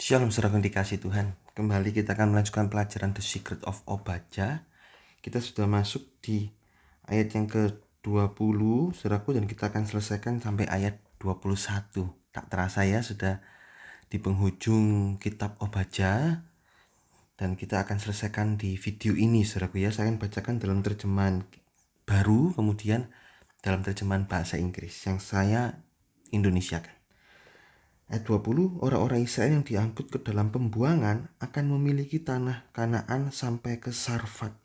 Shalom saudara yang dikasih Tuhan. Kembali kita akan melanjutkan pelajaran The Secret of Obadja. Kita sudah masuk di ayat yang ke-20 saudaraku, dan kita akan selesaikan sampai ayat 21. Tak terasa ya sudah di penghujung kitab Obadja, dan kita akan selesaikan di video ini saudaraku ya. Saya akan bacakan dalam terjemahan baru, kemudian dalam terjemahan bahasa Inggris yang saya Indonesiakan. Ayat 20, orang-orang Israel yang diangkut ke dalam pembuangan akan memiliki tanah Kanaan sampai ke Sarfat.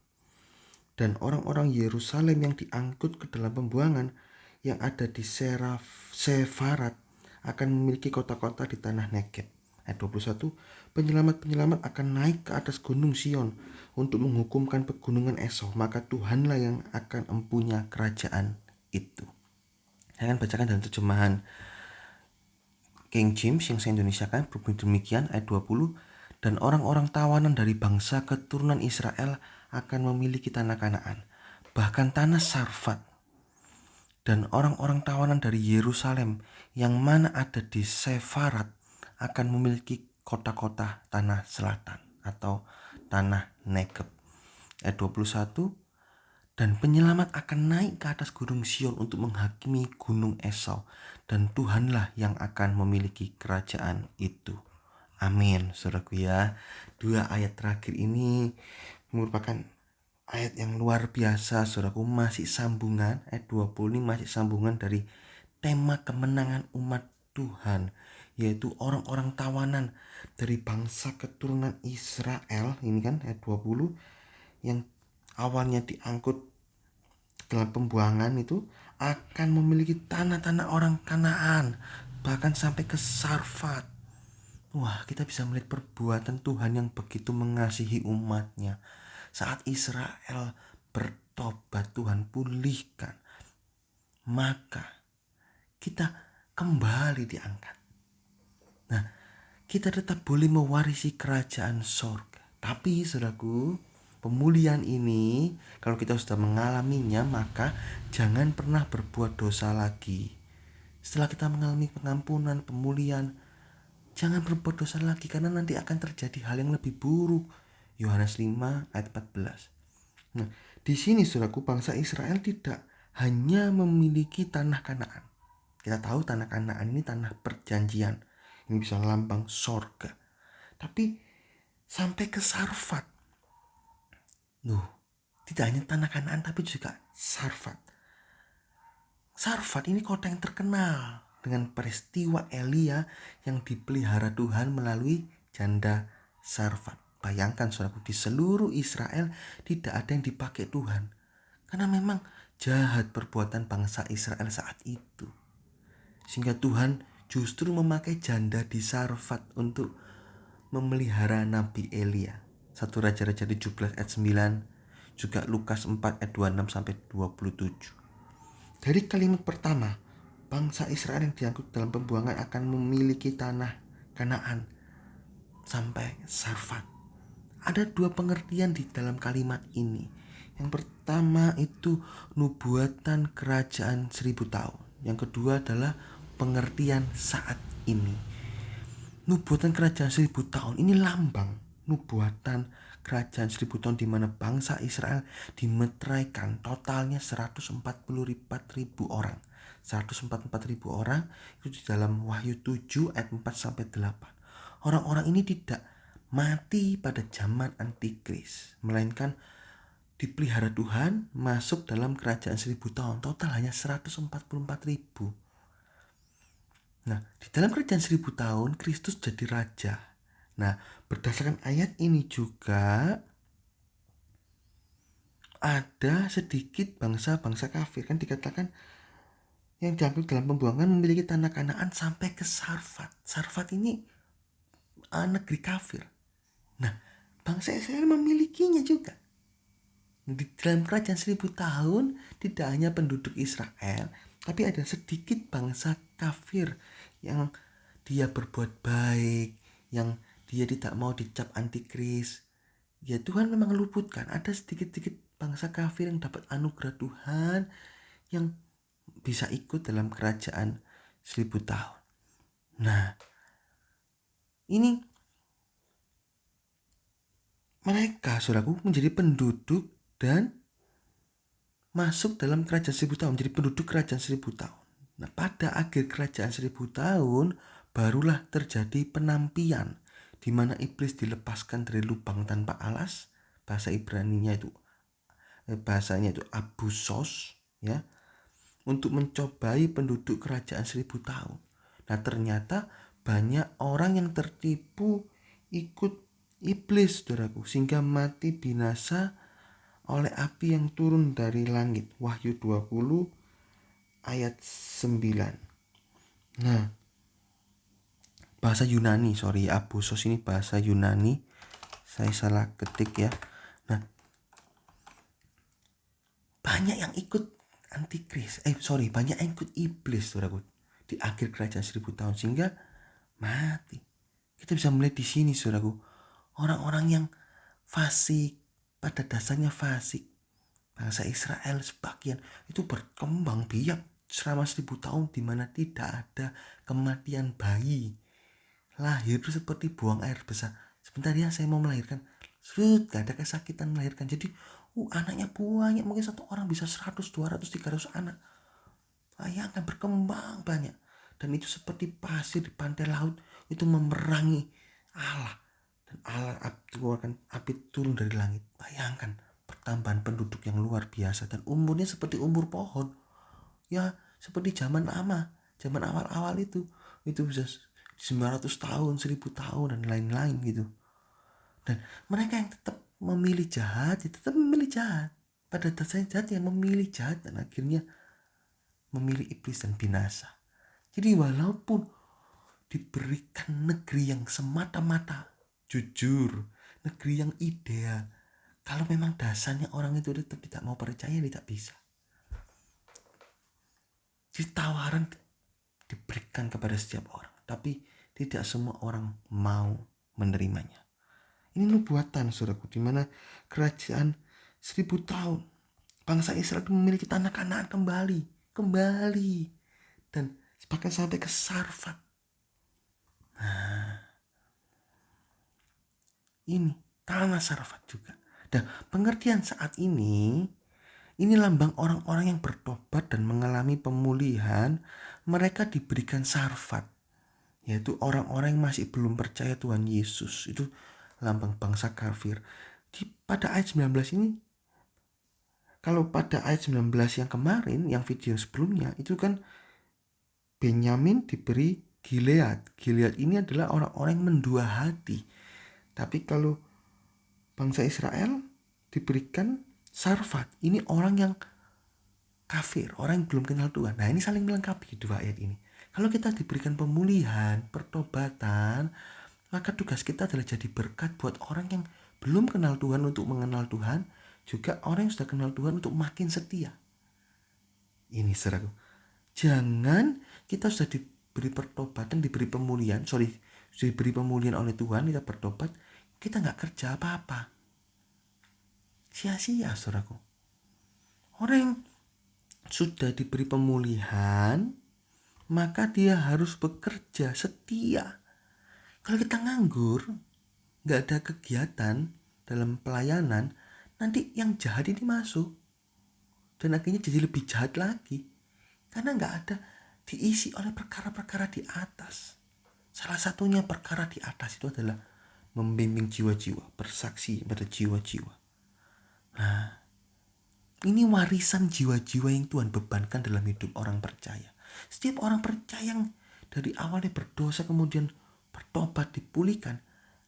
Dan orang-orang Yerusalem yang diangkut ke dalam pembuangan yang ada di Sefarat akan memiliki kota-kota di tanah Negeb. Ayat 21, penyelamat-penyelamat akan naik ke atas gunung Sion untuk menghukumkan pegunungan Esau, maka Tuhanlah yang akan empunya kerajaan itu. Saya akan bacakan dalam terjemahan King James yang saya Indonesiakan berbunyi demikian ayat 20, dan orang-orang tawanan dari bangsa keturunan Israel akan memiliki tanah Kanaan, bahkan tanah Sarfat, dan orang-orang tawanan dari Yerusalem yang mana ada di Sefarat akan memiliki kota-kota tanah selatan atau tanah Negeb. Ayat 21, dan penyelamat akan naik ke atas gunung Sion untuk menghakimi gunung Esau, dan Tuhanlah yang akan memiliki kerajaan itu. Amin, saudaraku ya. Dua ayat terakhir ini merupakan ayat yang luar biasa, saudaraku. Masih sambungan, ayat 20 ini masih sambungan dari tema kemenangan umat Tuhan, yaitu orang-orang tawanan dari bangsa keturunan Israel. Ini kan ayat 20 yang awalnya diangkut dalam pembuangan itu akan memiliki tanah-tanah orang Kanaan, bahkan sampai ke Sarfat. Wah, kita bisa melihat perbuatan Tuhan yang begitu mengasihi umatnya. Saat Israel bertobat, Tuhan pulihkan, maka kita kembali diangkat. Nah, kita tetap boleh mewarisi kerajaan sorga. Tapi saudaraku, pemulihan ini kalau kita sudah mengalaminya, maka jangan pernah berbuat dosa lagi. Setelah kita mengalami pengampunan, pemulihan, jangan berbuat dosa lagi, karena nanti akan terjadi hal yang lebih buruk. Yohanes 5 ayat 14. Nah, di sini saudaraku, bangsa Israel tidak hanya memiliki tanah Kanaan. Kita tahu tanah Kanaan ini tanah perjanjian. Ini bisa lambang sorga. Tapi sampai ke Sarfat. Tidak hanya tanah Kanaan tapi juga Sarfat. Sarfat ini kota yang terkenal dengan peristiwa Elia yang dipelihara Tuhan melalui janda Sarfat. Bayangkan saudaraku, di seluruh Israel tidak ada yang dipakai Tuhan, karena memang jahat perbuatan bangsa Israel saat itu. Sehingga Tuhan justru memakai janda di Sarfat untuk memelihara Nabi Elia. 1 Raja-Raja 17 ayat 9, juga Lukas 4 ayat 26 sampai 27. Dari kalimat pertama, bangsa Israel yang diangkut dalam pembuangan akan memiliki tanah Kanaan sampai Sarfat. Ada dua pengertian di dalam kalimat ini. Yang pertama itu nubuatan kerajaan 1000 tahun. Yang kedua adalah pengertian saat ini. Nubuatan kerajaan 1000 tahun ini lambang nubuatan kerajaan 1000 tahun di mana bangsa Israel dimeteraikan totalnya 144.000 orang. 144.000 orang itu di dalam Wahyu 7 ayat 4 sampai 8. Orang-orang ini tidak mati pada zaman Antikris, melainkan dipelihara Tuhan masuk dalam kerajaan 1000 tahun. Total hanya 144.000. Nah, di dalam kerajaan 1000 tahun Kristus jadi raja. Nah, berdasarkan ayat ini juga ada sedikit bangsa-bangsa kafir. Kan dikatakan yang diangkut dalam pembuangan memiliki tanah Kanaan sampai ke Sarfat. Sarfat ini negeri kafir. Nah, bangsa Israel memilikinya juga. Di dalam kerajaan 1000 tahun tidak hanya penduduk Israel, tapi ada sedikit bangsa kafir yang dia berbuat baik, yang dia tidak mau dicap antikris. Ya, Tuhan memang luputkan. Ada sedikit-sedikit bangsa kafir yang dapat anugerah Tuhan, yang bisa ikut dalam kerajaan 1000 tahun. Nah, ini mereka, saudaraku, menjadi penduduk dan masuk dalam kerajaan 1000 tahun, menjadi penduduk kerajaan 1000 tahun. Nah, pada akhir kerajaan 1000 tahun, barulah terjadi penampian, di mana iblis dilepaskan dari lubang tanpa alas. Bahasanya itu abusos, ya, untuk mencobai penduduk kerajaan 1000 tahun. Nah, ternyata banyak orang yang tertipu ikut iblis, saudaraku, sehingga mati binasa oleh api yang turun dari langit. Wahyu 20 ayat 9. Nah, bahasa Yunani, abusos ini bahasa Yunani. Saya salah ketik ya. Nah, banyak yang ikut antikris. Banyak yang ikut iblis, saudaraku, di akhir kerajaan 1000 tahun, sehingga mati. Kita bisa melihat di sini, saudaraku, orang-orang yang fasik, pada dasarnya fasik. Bangsa Israel sebagian itu berkembang biak selama 1000 tahun, di mana tidak ada kematian bayi. Lahir seperti buang air besar. Sebentar ya, saya mau melahirkan. Gak ada kesakitan melahirkan. Jadi anaknya banyak, mungkin satu orang bisa 100, 200, 300 anak. Bayangkan, berkembang banyak. Dan itu seperti pasir di pantai laut, itu memerangi Allah. Dan Allah keluarkan api turun dari langit. Bayangkan pertambahan penduduk yang luar biasa, dan umurnya seperti umur pohon. Ya, seperti zaman lama, zaman awal-awal itu bisa 900 tahun, 1000 tahun, dan lain-lain gitu. Dan mereka yang tetap memilih jahat, ya tetap memilih jahat. Pada dasarnya jahat yang memilih jahat, dan akhirnya memilih iblis dan binasa. Jadi walaupun diberikan negeri yang semata-mata jujur, negeri yang ideal, kalau memang dasarnya orang itu tetap tidak mau percaya, tidak bisa. Jadi tawaran diberikan kepada setiap orang, tapi tidak semua orang mau menerimanya. Ini nubuatan, saudaraku, di mana kerajaan 1000 tahun, bangsa Israel itu memiliki tanah Kanaan kembali, dan bahkan sampai ke Sarfat. Nah, ini tanah Sarfat juga. Dan pengertian saat ini lambang orang-orang yang bertobat dan mengalami pemulihan. Mereka diberikan Sarfat, yaitu orang-orang yang masih belum percaya Tuhan Yesus. Itu lambang bangsa kafir. Pada ayat 19 ini, kalau pada ayat 19 yang kemarin, yang video sebelumnya, itu kan Benyamin diberi Gilead. Gilead ini adalah orang-orang yang mendua hati. Tapi kalau bangsa Israel diberikan Sarfat, ini orang yang kafir, orang yang belum kenal Tuhan. Nah, ini saling melengkapi dua ayat ini. Kalau kita diberikan pemulihan, pertobatan, maka tugas kita adalah jadi berkat buat orang yang belum kenal Tuhan untuk mengenal Tuhan, juga orang yang sudah kenal Tuhan untuk makin setia. Ini, saudaraku, jangan kita sudah diberi pertobatan, diberi pemulihan, diberi pemulihan oleh Tuhan, kita bertobat, kita nggak kerja apa-apa, sia-sia, saudaraku. Orang yang sudah diberi pemulihan, maka dia harus bekerja setia. Kalau kita nganggur, nggak ada kegiatan dalam pelayanan, nanti yang jahat ini masuk, dan akhirnya jadi lebih jahat lagi, karena nggak ada diisi oleh perkara-perkara di atas. Salah satunya perkara di atas itu adalah membimbing jiwa-jiwa, bersaksi pada jiwa-jiwa. Nah, ini warisan jiwa-jiwa yang Tuhan bebankan dalam hidup orang percaya. Setiap orang percaya yang dari awalnya berdosa kemudian bertobat, dipulihkan,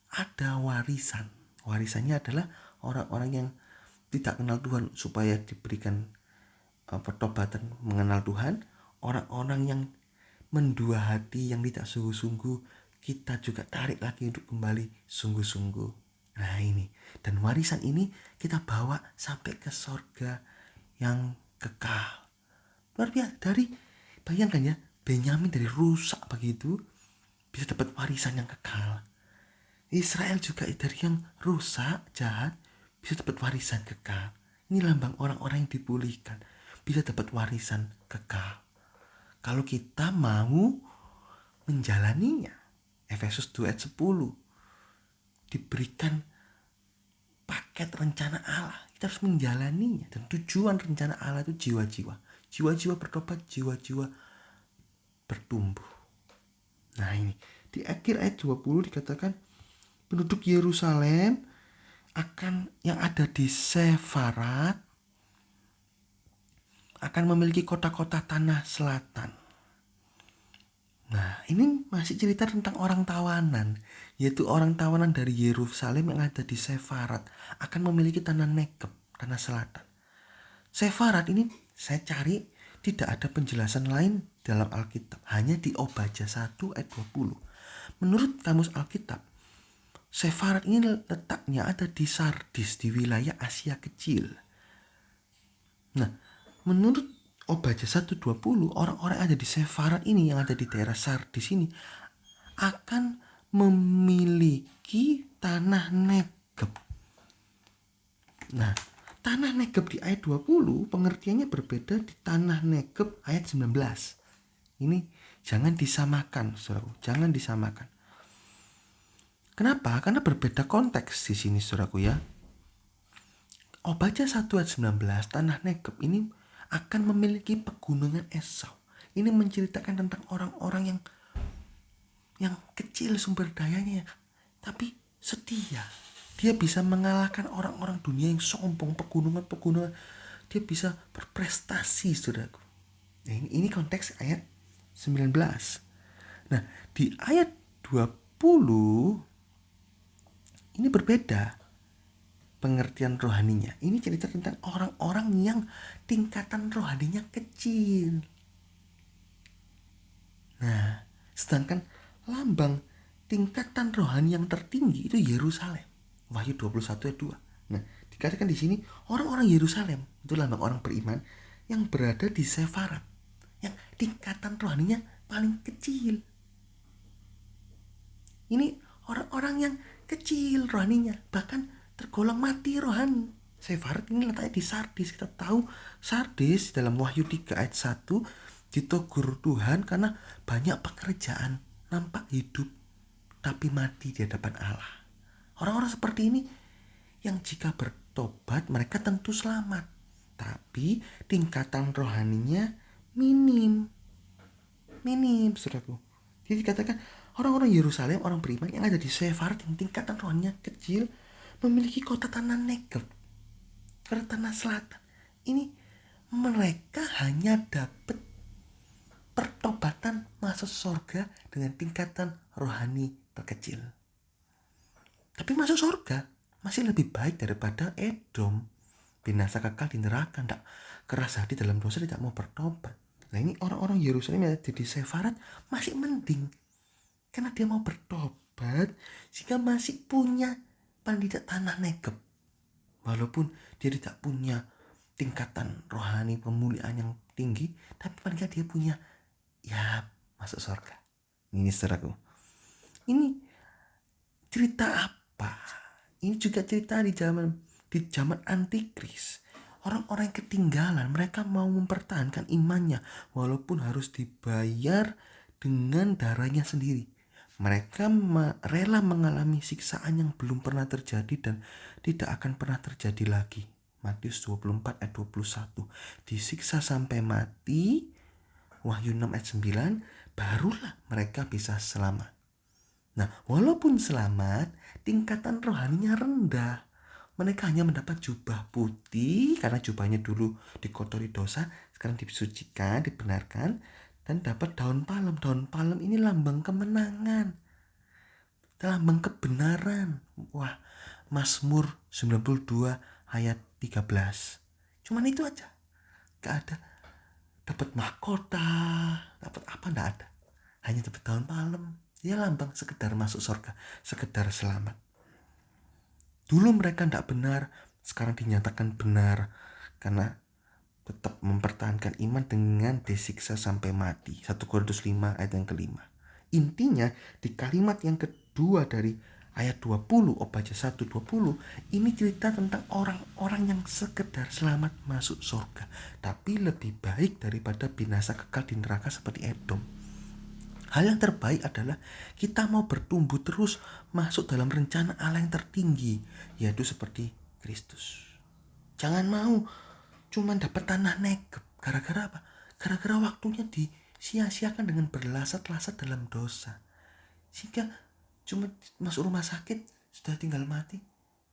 ada warisan. Warisannya adalah orang-orang yang tidak kenal Tuhan supaya diberikan pertobatan mengenal Tuhan. Orang-orang yang mendua hati, yang tidak sungguh-sungguh, kita juga tarik lagi untuk kembali sungguh-sungguh. Nah, ini, dan warisan ini kita bawa sampai ke sorga yang kekal. Luar biasa. Bayangkan ya, Benyamin dari rusak begitu bisa dapat warisan yang kekal. Israel juga dari yang rusak, jahat, bisa dapat warisan kekal. Ini lambang orang-orang yang dipulihkan, bisa dapat warisan kekal. Kalau kita mau menjalaninya. Efesus 2 ayat 10, diberikan paket rencana Allah. Kita harus menjalaninya. Dan tujuan rencana Allah itu jiwa-jiwa. Jiwa-jiwa bertobat, jiwa-jiwa bertumbuh. Nah ini, di akhir ayat 20 dikatakan, penduduk Yerusalem akan yang ada di Sefarat akan memiliki kota-kota tanah selatan. Nah ini masih cerita tentang orang tawanan, yaitu orang tawanan dari Yerusalem yang ada di Sefarat akan memiliki tanah Negeb, tanah selatan. Sefarat ini saya cari tidak ada penjelasan lain dalam Alkitab, hanya di Obadja 1 ayat 20. Menurut kamus Alkitab, Sefarat ini letaknya ada di Sardis, di wilayah Asia Kecil. Nah, menurut Obadja 1:20, orang-orang yang ada di Sefarat ini, yang ada di daerah Sardis ini, akan memiliki tanah Negeb. Nah, tanah Negeb di ayat 20 pengertiannya berbeda di tanah Negeb ayat 19. Ini jangan disamakan, saudaraku, jangan disamakan. Kenapa? Karena berbeda konteks di sini, saudaraku ya. Obadja 1 ayat 19, tanah Negeb ini akan memiliki pegunungan Esau. Ini menceritakan tentang orang-orang yang kecil sumber dayanya, tapi setia. Dia bisa mengalahkan orang-orang dunia yang sombong, pegunungan. Dia bisa berprestasi, saudaraku. Nah, ini konteks ayat 19. Nah, di ayat 20 ini berbeda pengertian rohaninya. Ini cerita tentang orang-orang yang tingkatan rohaninya kecil. Nah, sedangkan lambang tingkatan rohani yang tertinggi itu Yerusalem. Wahyu 21 ayat 2. Nah, dikatakan di sini orang-orang Yerusalem itu lambang orang beriman yang berada di Sefarat, yang tingkatan rohaninya paling kecil. Ini orang-orang yang kecil rohaninya, bahkan tergolong mati rohani. Sefarat ini letaknya di Sardis. Kita tahu Sardis dalam Wahyu 3 ayat 1 ditegur Tuhan karena banyak pekerjaan, nampak hidup tapi mati di hadapan Allah. Orang-orang seperti ini yang jika bertobat mereka tentu selamat, tapi tingkatan rohaninya minim, saudaraku. Jadi dikatakan orang-orang Yerusalem, orang beriman yang ada di Sefarat yang tingkatan rohaninya kecil, memiliki kota tanah Negeb, kota tanah selatan. Ini mereka hanya dapat pertobatan masuk surga dengan tingkatan rohani terkecil. Tapi masuk surga masih lebih baik daripada Edom, binasa kekal di neraka, tidak keras hati dalam dosa, tidak mau bertobat. Nah ini orang-orang Yerusalem yang ada di Sefarat masih mending, karena dia mau bertobat sehingga masih punya paling tidak tanah Negeb. Walaupun dia tidak punya tingkatan rohani pemuliaan yang tinggi, tapi paling tidak dia punya masuk surga. Ini saudaraku, ini cerita apa? Ini juga cerita di zaman antikris. Orang-orang yang ketinggalan, mereka mau mempertahankan imannya walaupun harus dibayar dengan darahnya sendiri. Mereka rela mengalami siksaan yang belum pernah terjadi dan tidak akan pernah terjadi lagi. Matius 24 ayat 21. Disiksa sampai mati, Wahyu 6 ayat 9, barulah mereka bisa selamat. Nah, walaupun selamat, tingkatan rohaninya rendah. Mereka hanya mendapat jubah putih karena jubahnya dulu dikotori dosa, sekarang disucikan, dibenarkan, dan dapat daun palem. Daun palem ini lambang kemenangan, lambang kebenaran. Wah, Mazmur 92 ayat 13. Cuman itu aja. Gak ada dapat mahkota, dapat apa, enggak ada. Hanya dapat daun palem. Dia lambang sekedar masuk surga, sekedar selamat. Dulu mereka tidak benar, sekarang dinyatakan benar karena tetap mempertahankan iman dengan disiksa sampai mati. 1 Korintus 5 ayat yang kelima. Intinya di kalimat yang kedua dari ayat 20, Obadja 1:20, ini cerita tentang orang-orang yang sekedar selamat masuk surga, tapi lebih baik daripada binasa kekal di neraka seperti Edom. Hal yang terbaik adalah kita mau bertumbuh terus masuk dalam rencana Allah yang tertinggi, yaitu seperti Kristus. Jangan mau cuman dapat tanah Negeb. Gara-gara apa? Gara-gara waktunya disia-siakan dengan berlasat-lasat dalam dosa. Sehingga cuma masuk rumah sakit sudah tinggal mati.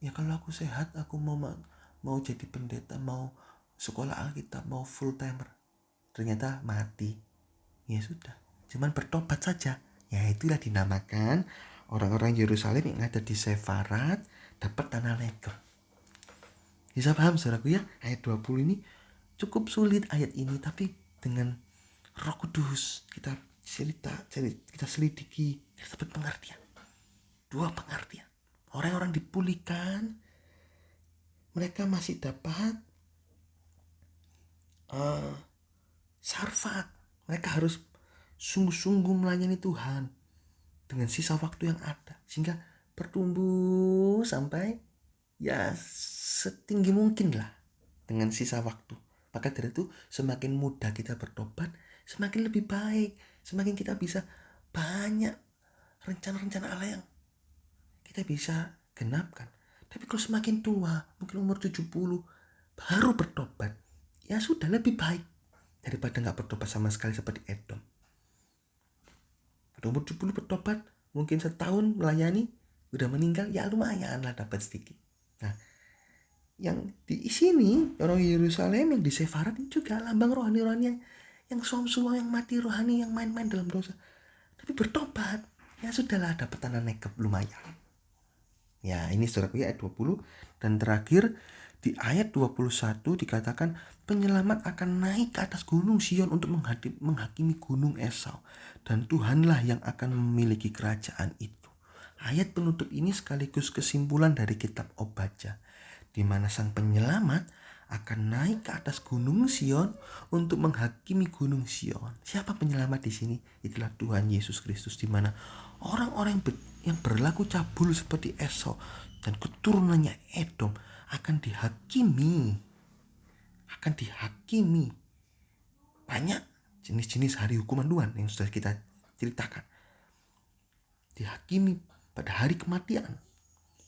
Ya kalau aku sehat, aku mau jadi pendeta, mau sekolah Alkitab, mau full timer. Ternyata mati. Ya sudah, cuman bertobat saja. Ya itulah dinamakan orang-orang Yerusalem yang ada di Sefarat dapat tanah Negeb. Bisa paham saudaraku ya? Ayat 20 ini cukup sulit ayat ini, tapi dengan Roh Kudus kita selidiki, kita dapat pengertian. Dua pengertian. Orang-orang dipulihkan, mereka masih dapat syarafat. Mereka harus sungguh-sungguh melayani Tuhan dengan sisa waktu yang ada, sehingga bertumbuh sampai ya setinggi mungkin lah dengan sisa waktu. Maka dari itu semakin mudah kita bertobat, semakin lebih baik, semakin kita bisa banyak rencana-rencana Allah yang kita bisa genapkan. Tapi kalau semakin tua, mungkin umur 70 baru bertobat, ya sudah lebih baik daripada gak bertobat sama sekali seperti Edom. Pada umur 70 bertobat, mungkin setahun melayani, udah meninggal, ya lumayan lah dapat sedikit. Nah, yang di sini orang Yerusalem yang di Sefarat ini juga lambang rohani-rohani yang suam-suam, yang mati rohani, yang main-main dalam dosa. Tapi bertobat, ya sudahlah dapat tanah Negeb lumayan. Ya ini saudaraku ya ayat 20. Dan terakhir di ayat 21 dikatakan penyelamat akan naik ke atas gunung Sion untuk menghakimi gunung Esau. Dan Tuhanlah yang akan memiliki kerajaan itu. Ayat penutup ini sekaligus kesimpulan dari kitab Obadja, di mana sang penyelamat akan naik ke atas gunung Sion untuk menghakimi gunung Sion. Siapa penyelamat di sini? Itulah Tuhan Yesus Kristus, di mana orang-orang yang berlaku cabul seperti Esau dan keturunannya Edom akan dihakimi. Banyak jenis-jenis hari hukuman Tuhan yang sudah kita ceritakan. Dihakimi pada hari kematian,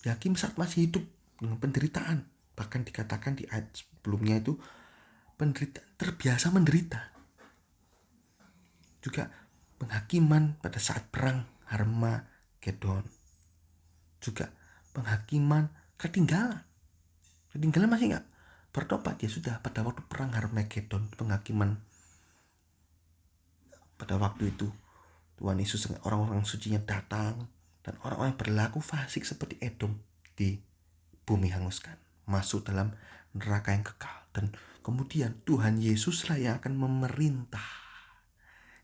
dihakimi saat masih hidup dengan penderitaan. Bahkan dikatakan di ayat sebelumnya itu terbiasa menderita. Juga penghakiman pada saat perang Harmagedon. Juga penghakiman ketinggalan masih gak bertobat, ya sudah pada waktu perang Harmagedon, penghakiman pada waktu itu Tuhan Yesus dengan orang-orang sucinya datang, dan orang-orang yang berlaku fasik seperti Edom di bumi hanguskan, masuk dalam neraka yang kekal. Dan kemudian Tuhan Yesuslah yang akan memerintah.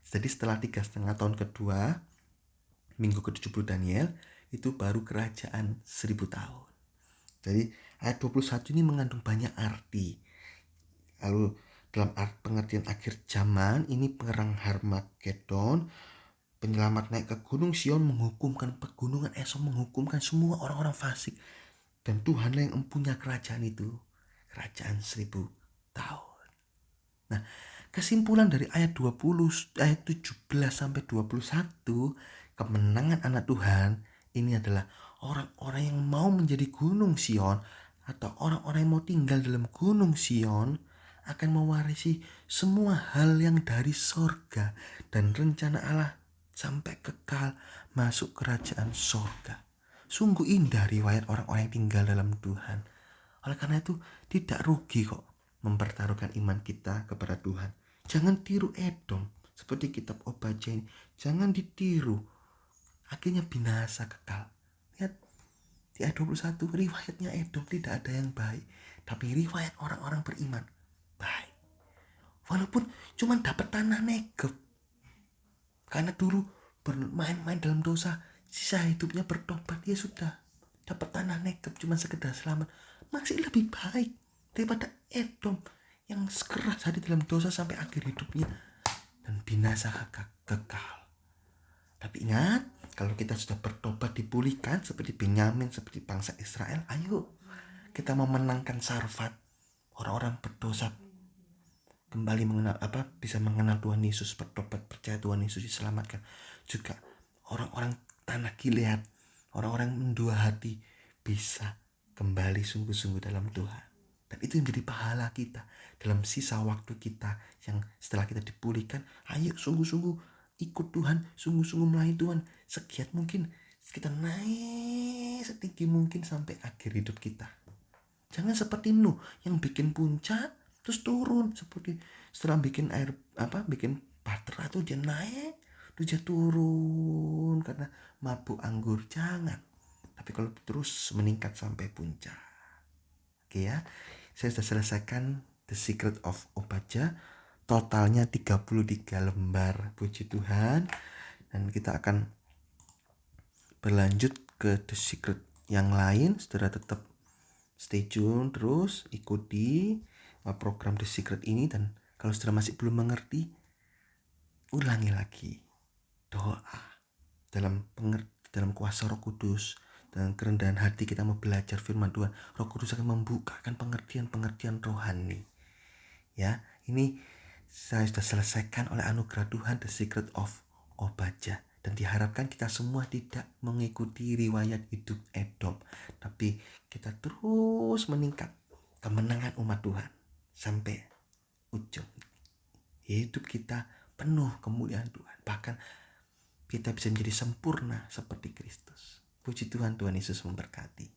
Jadi setelah 3,5 tahun kedua, minggu ke-70 Daniel, itu baru kerajaan 1000 tahun. Jadi ayat 21 ini mengandung banyak arti. Lalu dalam pengertian akhir zaman, ini perang Harmagedon, penyelamat naik ke gunung Sion menghukumkan pegunungan Esau, menghukumkan semua orang-orang fasik. Dan Tuhanlah yang mempunyai kerajaan itu, kerajaan 1000 tahun. Nah, kesimpulan dari ayat 20, ayat 17 sampai 21, kemenangan anak Tuhan ini adalah orang-orang yang mau menjadi gunung Sion, atau orang-orang yang mau tinggal dalam gunung Sion akan mewarisi semua hal yang dari sorga dan rencana Allah sampai kekal masuk kerajaan sorga. Sungguh indah riwayat orang-orang yang tinggal dalam Tuhan. Oleh karena itu tidak rugi kok mempertaruhkan iman kita kepada Tuhan. Jangan tiru Edom seperti kitab Obadja ini. Jangan ditiru, akhirnya binasa kekal. Lihat di ayat 21, riwayatnya Edom tidak ada yang baik, tapi riwayat orang-orang beriman baik. Walaupun cuma dapat tanah Negeb, karena dulu bermain-main dalam dosa, sisa hidupnya bertobat, ya sudah dapat tanah Negeb cuma sekedar selamat, masih lebih baik daripada Edom yang keras hati dalam dosa sampai akhir hidupnya dan binasa kekal. Tapi ingat, kalau kita sudah bertobat dipulihkan seperti Benyamin, seperti bangsa Israel, ayo kita memenangkan syarafat. Orang-orang berdosa kembali bisa mengenal Tuhan Yesus, bertobat, percaya Tuhan Yesus, diselamatkan. Juga orang-orang tanah Gilead, orang-orang yang mendua hati bisa kembali sungguh-sungguh dalam Tuhan. Dan itu yang menjadi pahala kita dalam sisa waktu kita yang setelah kita dipulihkan. Ayo sungguh-sungguh ikut Tuhan, sungguh-sungguh melayani Tuhan. Segiat mungkin kita naik setinggi mungkin sampai akhir hidup kita. Jangan seperti Nuh yang bikin puncak terus turun, seperti setelah bikin bikin bahtera tuh dia naik terus dia turun karena mabuk anggur. Jangan. Tapi kalau terus meningkat sampai puncak. Oke ya. Saya sudah selesaikan The Secret of Obadjah. Totalnya 33 lembar. Puji Tuhan. Dan kita akan berlanjut ke The Secret yang lain. Saudara tetap stay tune terus, ikuti program The Secret ini. Dan kalau saudara masih belum mengerti, ulangi lagi doa dalam kuasa Roh Kudus. Dan kerendahan hati kita mau belajar firman Tuhan. Roh Kudus akan membukakan pengertian-pengertian rohani. Ya, ini saya sudah selesaikan oleh anugerah Tuhan The Secret of Obadjah. Dan diharapkan kita semua tidak mengikuti riwayat hidup Edom, tapi kita terus meningkat kemenangan umat Tuhan sampai ujung hidup kita penuh kemuliaan Tuhan. Bahkan kita bisa menjadi sempurna seperti Kristus. Puji Tuhan, Tuhan Yesus memberkati.